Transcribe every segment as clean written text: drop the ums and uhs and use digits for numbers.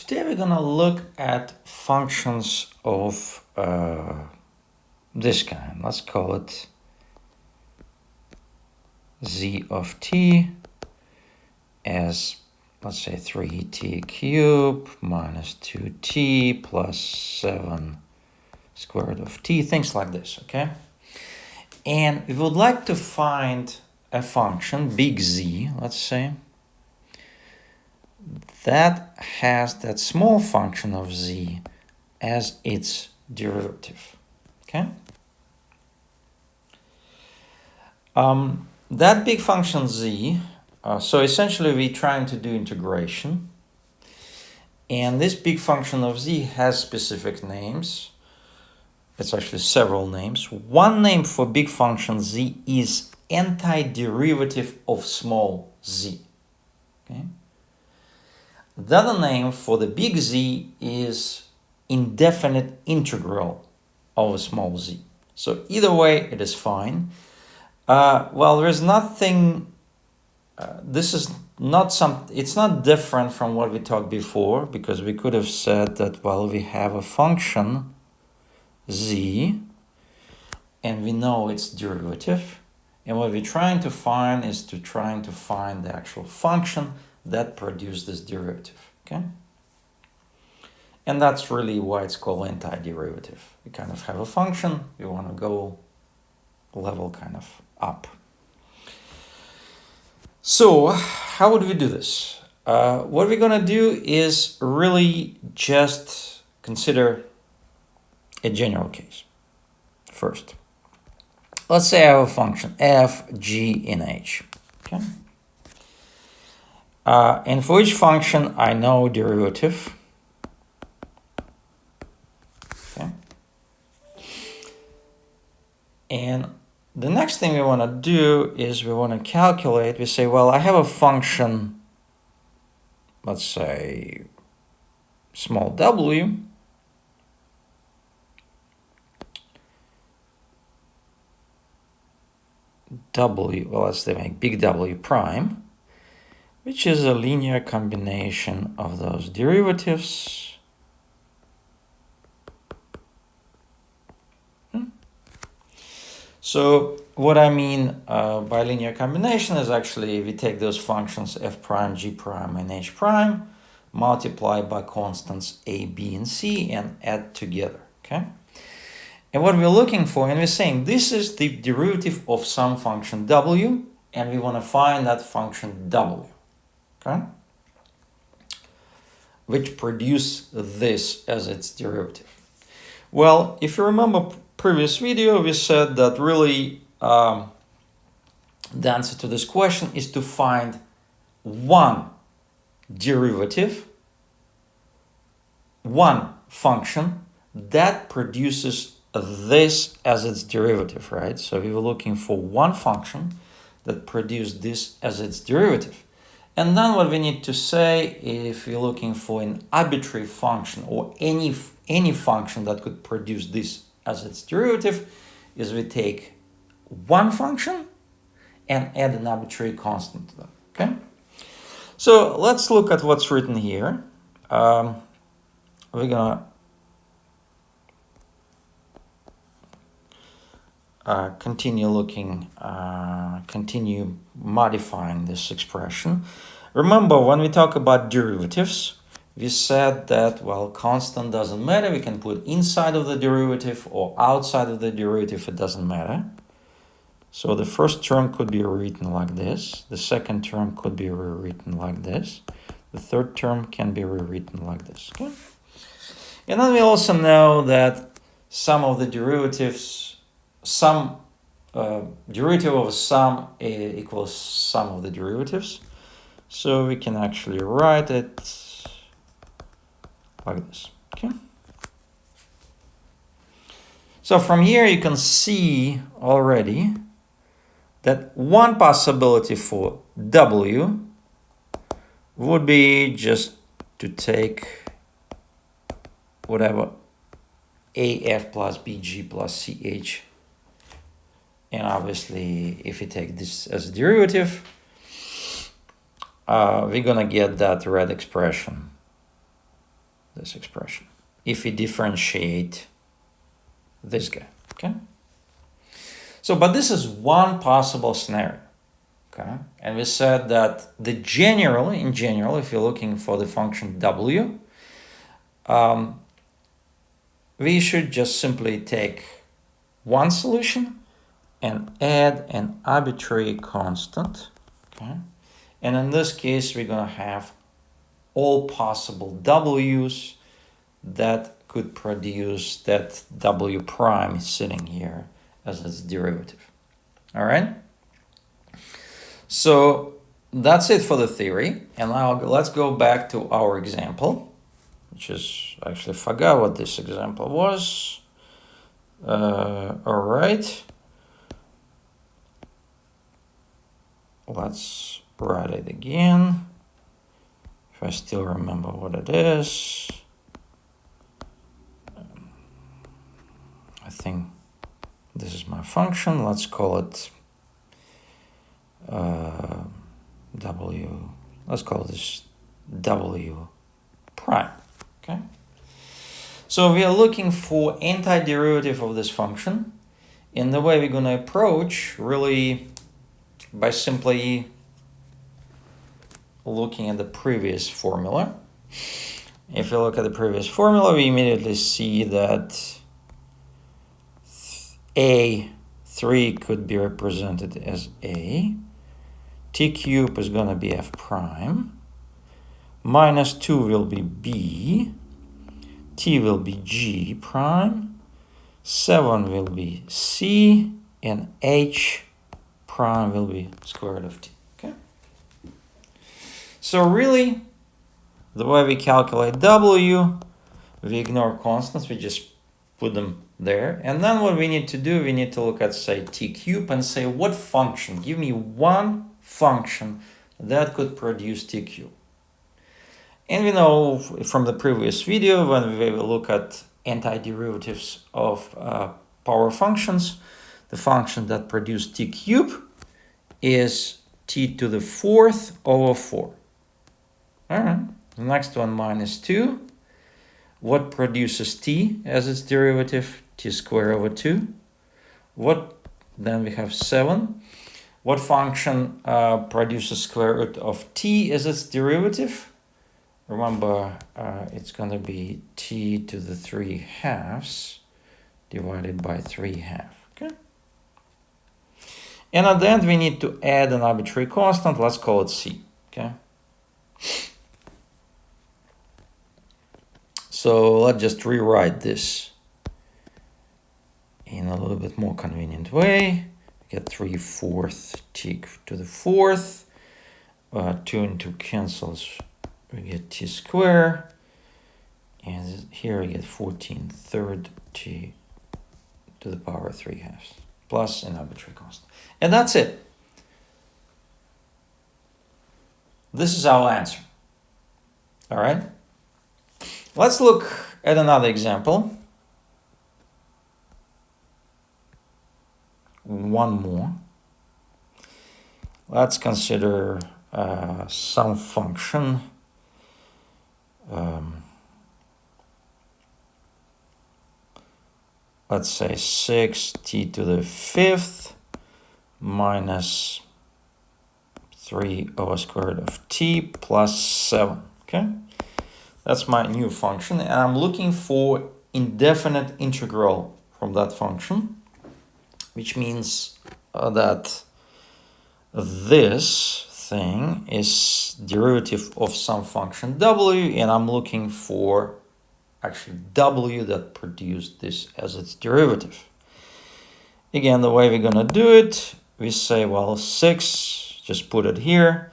Today we're going to look at functions of this kind. Let's call it z of t as, let's say, 3t cubed minus 2t plus 7 square root of t, things like this, okay? And we would like to find a function, big Z, let's say, that has that small function of z as its derivative, okay? That big function z, so essentially we're trying to do integration, and this big function of z has specific names. It's actually several names. One name for big function z is antiderivative of small z, okay? The other name for the big Z is indefinite integral of a small z. So either way, it is fine. Well, there's nothing, this is not it's not different from what we talked before, because we could have said that, well, we have a function z and we know its derivative. And what we're trying to find is trying to find the actual function that produce this derivative, okay? And that's really why it's called antiderivative. We kind of have a function, we want to go level kind of up. So how would we do this? What we're going to do is really just consider a general case first. Let's say I have a function f, g, in h, okay? And for each function, I know derivative. Okay. And the next thing we want to do is we want to calculate. We say, well, I have a function, let's say, small w. Well, let's say make big W prime, which is a linear combination of those derivatives. So what I mean by linear combination is actually we take those functions f prime, g prime, and h prime, multiply by constants a, b, and c, and add together, okay? And what we're looking for, and we're saying this is the derivative of some function w, and we want to find that function w, okay? Which produce this as its derivative. Well, if you remember previous video, we said that really the answer to this question is to find one derivative, one function that produces this as its derivative, right? So we were looking for one function that produced this as its derivative. And then what we need to say, if we're looking for an arbitrary function or any function that could produce this as its derivative, is we take one function and add an arbitrary constant to that, okay? So let's look at what's written here. We're gonna continue modifying this expression. Remember, when we talk about derivatives, we said that, well, constant doesn't matter. We can put inside of the derivative or outside of the derivative, it doesn't matter. So the first term could be rewritten like this. The second term could be rewritten like this. The third term can be rewritten like this, okay? And then we also know that some of the derivatives, derivative of sum equals sum of the derivatives. So we can actually write it like this, okay? So from here you can see already that one possibility for w would be just to take whatever af plus bg plus ch, and obviously if we take this as a derivative, we're gonna get that red expression this expression, if we differentiate this guy, okay? So, but this is one possible scenario, okay? And we said that in general, if you're looking for the function w, we should just simply take one solution and add an arbitrary constant, okay? And in this case, we're gonna have all possible w's that could produce that w prime sitting here as its derivative. All right? So that's it for the theory. And now let's go back to our example, which is, I actually forgot what this example was. All right. Let's write it again. If I still remember what it is. I think this is my function. Let's call it w. Let's call this w prime. Okay. So we are looking for antiderivative of this function. And the way we're going to approach really by simply looking at the previous formula. If you look at the previous formula, we immediately see that a3 could be represented as a, t cube is going to be f prime, minus 2 will be b, t will be g prime, 7 will be c, and h prime will be square root of t. Okay. So really, the way we calculate w, we ignore constants, we just put them there. And then what we need to do, we need to look at, say, t cube and say, what function? Give me one function that could produce t cube. And we know from the previous video, when we look at antiderivatives of power functions, the function that produces t cube is t to the 4th over 4. All right, the next one, minus 2. What produces t as its derivative? T squared over 2. Then we have 7. What function produces square root of t as its derivative? Remember, it's going to be t to the 3/2 divided by 3/2. Okay. And at the end, we need to add an arbitrary constant. Let's call it c. Okay. So let's just rewrite this in a little bit more convenient way. We get 3/4 t to the 4th. 2 and 2 cancels. We get t squared. And here we get 14/3 t to the power 3/2 plus an arbitrary constant. And that's it. This is our answer. All right. Let's look at another example. One more. Let's consider some function. Let's say 6t to the 5th minus 3 over square root of t plus 7. Okay. That's my new function, and I'm looking for indefinite integral from that function, which means that this thing is derivative of some function w, and I'm looking for actually w that produced this as its derivative. Again, the way we're going to do it, we say, well, 6, just put it here,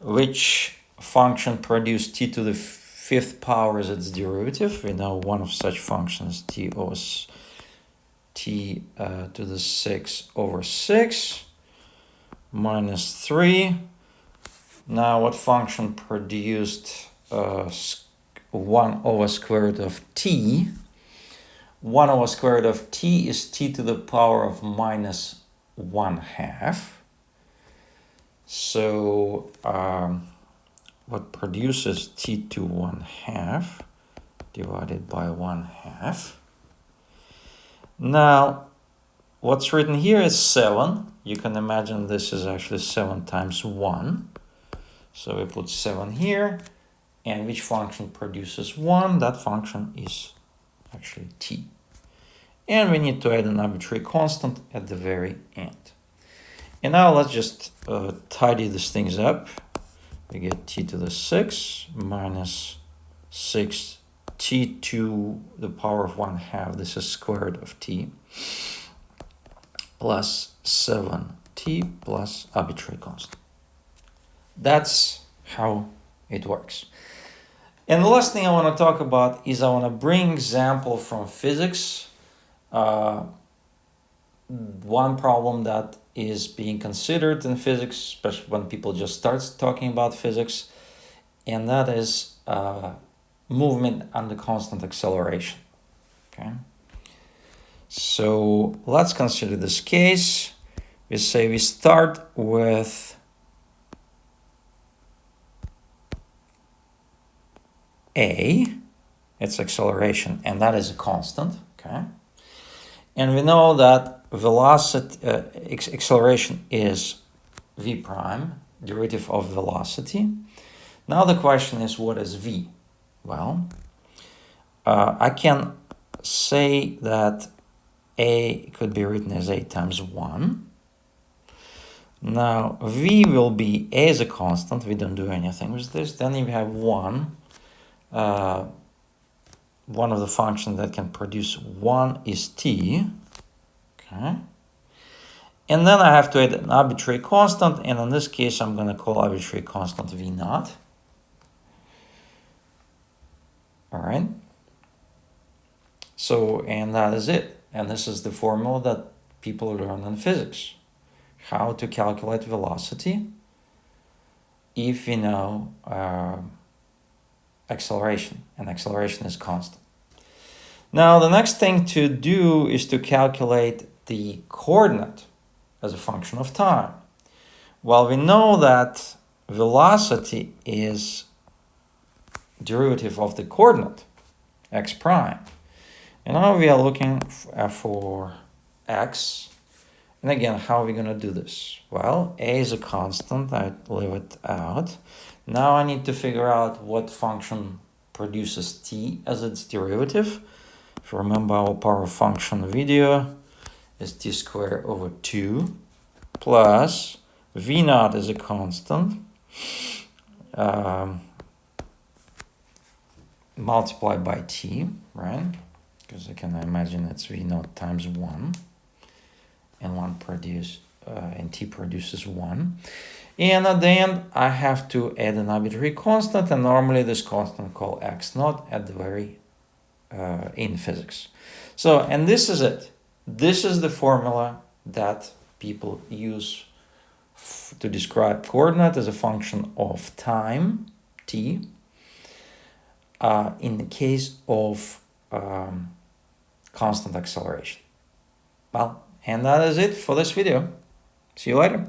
which function produced t to the 5th power as its derivative. We know one of such functions, t os t to the 6 over 6 minus 3. Now what function produced 1 over square root of t? 1 over square root of t is t to the power of minus 1/2. So what produces t to 1/2 divided by 1/2. Now, what's written here is 7. You can imagine this is actually 7 times 1. So we put 7 here, and which function produces 1? That function is actually t. And we need to add an arbitrary constant at the very end. And now let's just tidy these things up. We get t to the 6 minus 6 t to the power of 1/2. This is square root of t plus 7t plus arbitrary constant. That's how it works. And the last thing I want to talk about is I want to bring example from physics. One problem that is being considered in physics, especially when people just start talking about physics, and that is movement under constant acceleration. Okay. So let's consider this case. We say we start with a, its acceleration, and that is a constant. Okay. And we know that velocity acceleration is v prime, derivative of velocity. Now the question is, what is v? Well, I can say that a could be written as a times 1. Now v will be a as a constant. We don't do anything with this. Then we have 1. One of the functions that can produce 1 is t. Okay. And then I have to add an arbitrary constant, and in this case I'm going to call arbitrary constant v naught. All right. So, and that is it. And this is the formula that people learn in physics. How to calculate velocity if you know acceleration, and acceleration is constant. Now, the next thing to do is to calculate the coordinate as a function of time. Well, we know that velocity is derivative of the coordinate, x prime. And now we are looking for x. And again, how are we going to do this? Well, a is a constant. I leave it out. Now I need to figure out what function produces t as its derivative. If you remember our power function video, is t squared over 2 plus v naught is a constant multiplied by t, right? Because I can imagine it's v naught times 1, and and t produces 1. And at the end, I have to add an arbitrary constant, and normally this constant called x naught at the very in physics. So, and this is it. This is the formula that people use to describe coordinate as a function of time, t, in the case of constant acceleration. Well, and that is it for this video. See you later.